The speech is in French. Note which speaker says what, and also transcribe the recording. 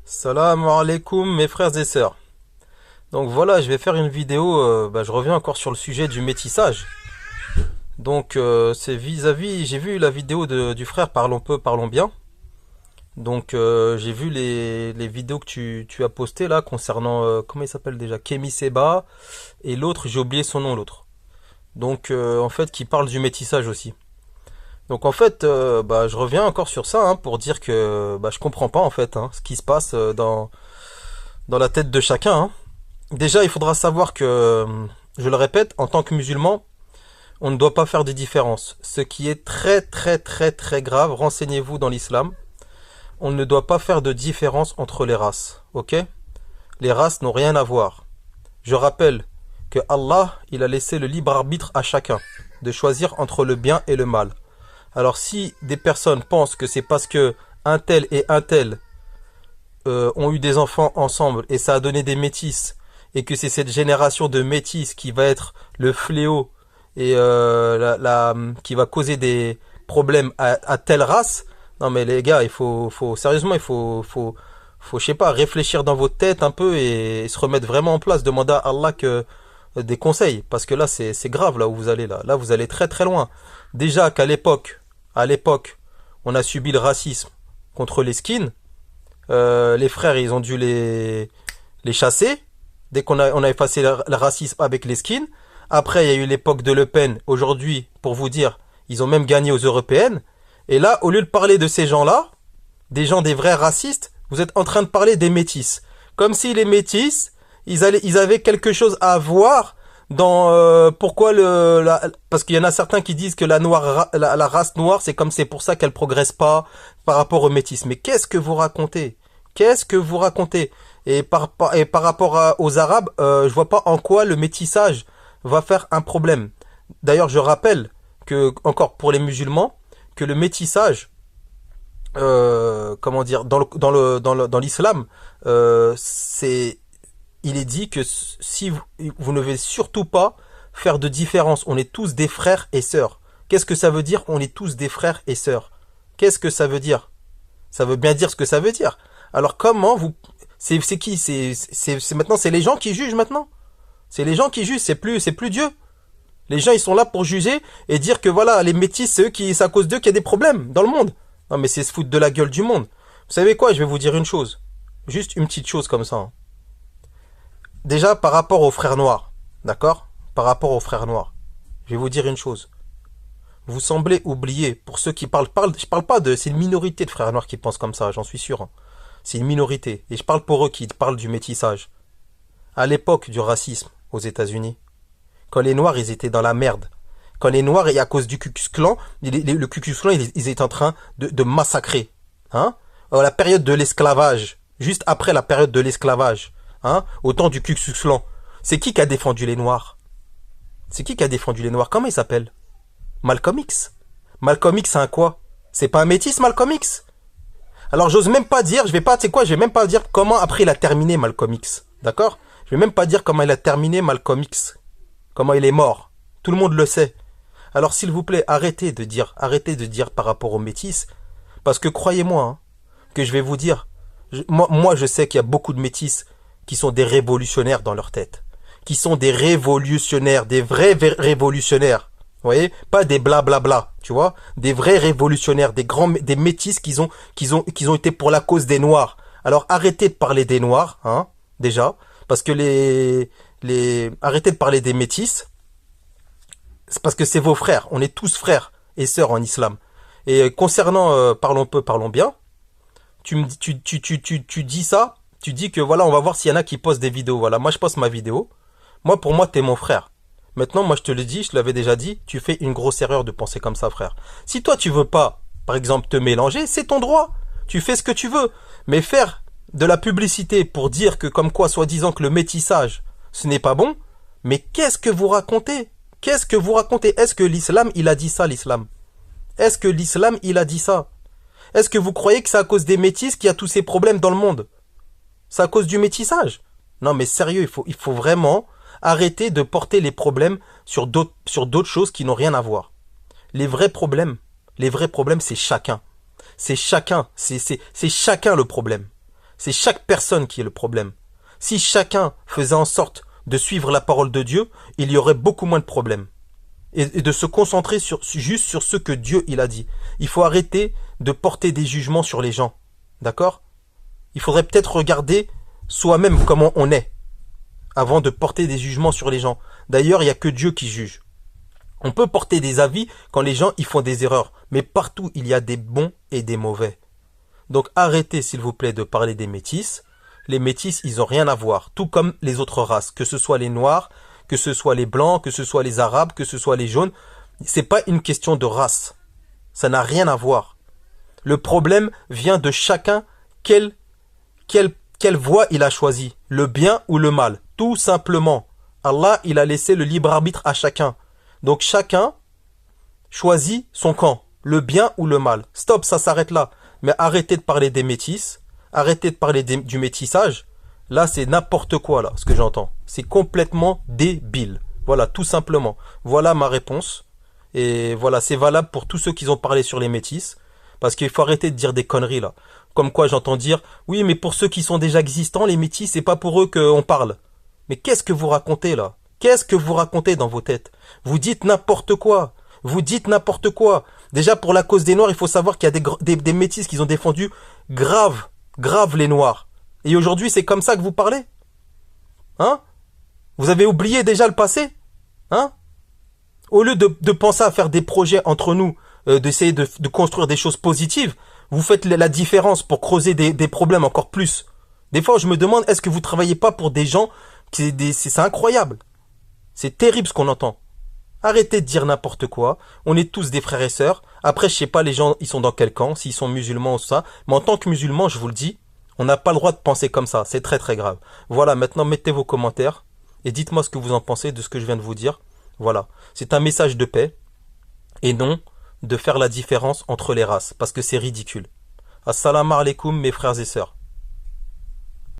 Speaker 1: Salam alaikum mes frères et sœurs. Donc voilà, je vais faire une vidéo, je reviens encore sur le sujet du métissage. Donc c'est vis-à-vis, j'ai vu la vidéo du frère Parlons peu, parlons bien. Donc j'ai vu les vidéos que tu as postées là concernant, comment il s'appelle déjà, Kémy Seba et l'autre, j'ai oublié son nom l'autre. Donc en fait qui parle du métissage aussi. Donc en fait, je reviens encore sur ça pour dire que je comprends pas en fait ce qui se passe dans la tête de chacun. Déjà, il faudra savoir que, je le répète, en tant que musulman, on ne doit pas faire de différence. Ce qui est très très très très grave, renseignez-vous dans l'islam, on ne doit pas faire de différence entre les races. Ok? Les races n'ont rien à voir. Je rappelle que Allah, il a laissé le libre arbitre à chacun de choisir entre le bien et le mal. Alors si des personnes pensent que c'est parce que un tel et un tel ont eu des enfants ensemble et ça a donné des métis et que c'est cette génération de métis qui va être le fléau et qui va causer des problèmes à telle race. Non mais les gars, sérieusement, je sais pas, réfléchir dans votre tête un peu et se remettre vraiment en place. Demander à Allah des conseils, parce que là c'est grave là où vous allez là. Là vous allez très très loin. Déjà à l'époque, on a subi le racisme contre les skins. Les frères, ils ont dû les chasser. Dès on a effacé le racisme avec les skins. Après, il y a eu l'époque de Le Pen. Aujourd'hui, pour vous dire, ils ont même gagné aux européennes. Et là, au lieu de parler de ces gens-là, des vrais racistes, vous êtes en train de parler des métis. Comme si les métis, ils avaient quelque chose à voir dans pourquoi parce qu'il y en a certains qui disent que la race noire, c'est pour ça qu'elle progresse pas par rapport aux métis. Mais qu'est-ce que vous racontez? Qu'est-ce que vous racontez? Et par rapport aux Arabes, je vois pas en quoi le métissage va faire un problème. D'ailleurs, je rappelle que, encore pour les musulmans, que le métissage, comment dire, dans l'islam, il est dit que si vous ne devez surtout pas faire de différence, on est tous des frères et sœurs. Qu'est-ce que ça veut dire? On est tous des frères et sœurs. Qu'est-ce que ça veut dire? Ça veut bien dire ce que ça veut dire. Alors comment vous, c'est qui? C'est maintenant, c'est les gens qui jugent maintenant. C'est les gens qui jugent, c'est plus Dieu. Les gens, ils sont là pour juger et dire que voilà, les métis, c'est à cause d'eux qu'il y a des problèmes dans le monde. Non, mais c'est se foutre de la gueule du monde. Vous savez quoi? Je vais vous dire une chose. Juste une petite chose comme ça. Déjà, par rapport aux frères noirs. D'accord? Par rapport aux frères noirs. Je vais vous dire une chose. Vous semblez oublier, pour ceux qui je parle pas c'est une minorité de frères noirs qui pensent comme ça, j'en suis sûr. C'est une minorité. Et je parle pour eux qui parlent du métissage. À l'époque du racisme aux États-Unis, quand les Noirs ils étaient dans la merde, quand les Noirs et à cause du Ku Klux Klan, le Ku Klux Klan ils étaient en train de massacrer, la période de l'esclavage, juste après la période de l'esclavage, au temps du Ku Klux Klan, c'est qui a défendu les Noirs? C'est qui a défendu les Noirs? Comment il s'appelle? Malcolm X. Malcolm X c'est un quoi? C'est pas un métis Malcolm X? Alors j'ose même pas dire, je vais même pas dire comment après il a terminé Malcolm X, d'accord? Je vais même pas dire comment il a terminé Malcolm X. Comment il est mort. Tout le monde le sait. Alors s'il vous plaît, arrêtez de dire par rapport aux métis, parce que croyez-moi, que je vais vous dire, moi je sais qu'il y a beaucoup de métis qui sont des révolutionnaires dans leur tête, qui sont des révolutionnaires, des vrais révolutionnaires. Vous voyez, pas des blablabla, tu vois, des vrais révolutionnaires, des métis qui ont été pour la cause des Noirs. Alors arrêtez de parler des Noirs, déjà, parce que arrêtez de parler des métis, c'est parce que c'est vos frères. On est tous frères et sœurs en islam. Et concernant parlons peu, parlons bien, tu dis ça, tu dis que voilà, on va voir s'il y en a qui postent des vidéos. Voilà, moi je poste ma vidéo. Moi, pour moi, t'es mon frère. Maintenant, moi je te le dis, je te l'avais déjà dit, tu fais une grosse erreur de penser comme ça, frère. Si toi tu veux pas, par exemple, te mélanger, c'est ton droit. Tu fais ce que tu veux. Mais faire de la publicité pour dire que comme quoi, soi-disant que le métissage, ce n'est pas bon, mais qu'est-ce que vous racontez? Qu'est-ce que vous racontez? Est-ce que l'islam, il a dit ça, l'islam? Est-ce que l'islam, il a dit ça? Est-ce que vous croyez que c'est à cause des métis qu'il y a tous ces problèmes dans le monde? C'est à cause du métissage? Non mais sérieux, il faut vraiment arrêter de porter les problèmes sur d'autres choses qui n'ont rien à voir. Les vrais problèmes, c'est chacun. C'est chacun le problème. C'est chaque personne qui est le problème. Si chacun faisait en sorte de suivre la parole de Dieu, il y aurait beaucoup moins de problèmes. Et de se concentrer juste sur ce que Dieu il a dit. Il faut arrêter de porter des jugements sur les gens. D'accord? Il faudrait peut-être regarder soi-même comment on est avant de porter des jugements sur les gens. D'ailleurs, il n'y a que Dieu qui juge. On peut porter des avis quand les gens y font des erreurs, mais partout il y a des bons et des mauvais. Donc arrêtez s'il vous plaît de parler des métis. Les métis, ils n'ont rien à voir, tout comme les autres races, que ce soit les noirs, que ce soit les blancs, que ce soit les arabes, que ce soit les jaunes. C'est pas une question de race. Ça n'a rien à voir. Le problème vient de chacun quelle voie il a choisi, le bien ou le mal. Tout simplement. Allah, il a laissé le libre arbitre à chacun. Donc chacun choisit son camp, le bien ou le mal. Stop, ça s'arrête là. Mais arrêtez de parler des métis, arrêtez de parler du métissage. Là, c'est n'importe quoi, là, ce que j'entends. C'est complètement débile. Voilà, tout simplement. Voilà ma réponse. Et voilà, c'est valable pour tous ceux qui ont parlé sur les métis. Parce qu'il faut arrêter de dire des conneries, là. Comme quoi, j'entends dire, oui, mais pour ceux qui sont déjà existants, les métis, c'est pas pour eux qu'on parle. Mais qu'est-ce que vous racontez, là? Qu'est-ce que vous racontez dans vos têtes? Vous dites n'importe quoi. Vous dites n'importe quoi. Déjà, pour la cause des Noirs, il faut savoir qu'il y a des métis qui ont défendu grave les Noirs. Et aujourd'hui, c'est comme ça que vous parlez? Hein? Vous avez oublié déjà le passé? Hein? Au lieu de penser à faire des projets entre nous, d'essayer de construire des choses positives, vous faites la différence pour creuser des problèmes encore plus. Des fois, je me demande, est-ce que vous travaillez pas pour des gens c'est incroyable. C'est terrible ce qu'on entend. Arrêtez de dire n'importe quoi. On est tous des frères et sœurs. Après, je sais pas les gens, ils sont dans quel camp, s'ils sont musulmans ou ça. Mais en tant que musulman, je vous le dis, on n'a pas le droit de penser comme ça. C'est très très grave. Voilà, maintenant mettez vos commentaires et dites-moi ce que vous en pensez de ce que je viens de vous dire. Voilà. C'est un message de paix et non de faire la différence entre les races parce que c'est ridicule. Assalamu alaikum mes frères et sœurs.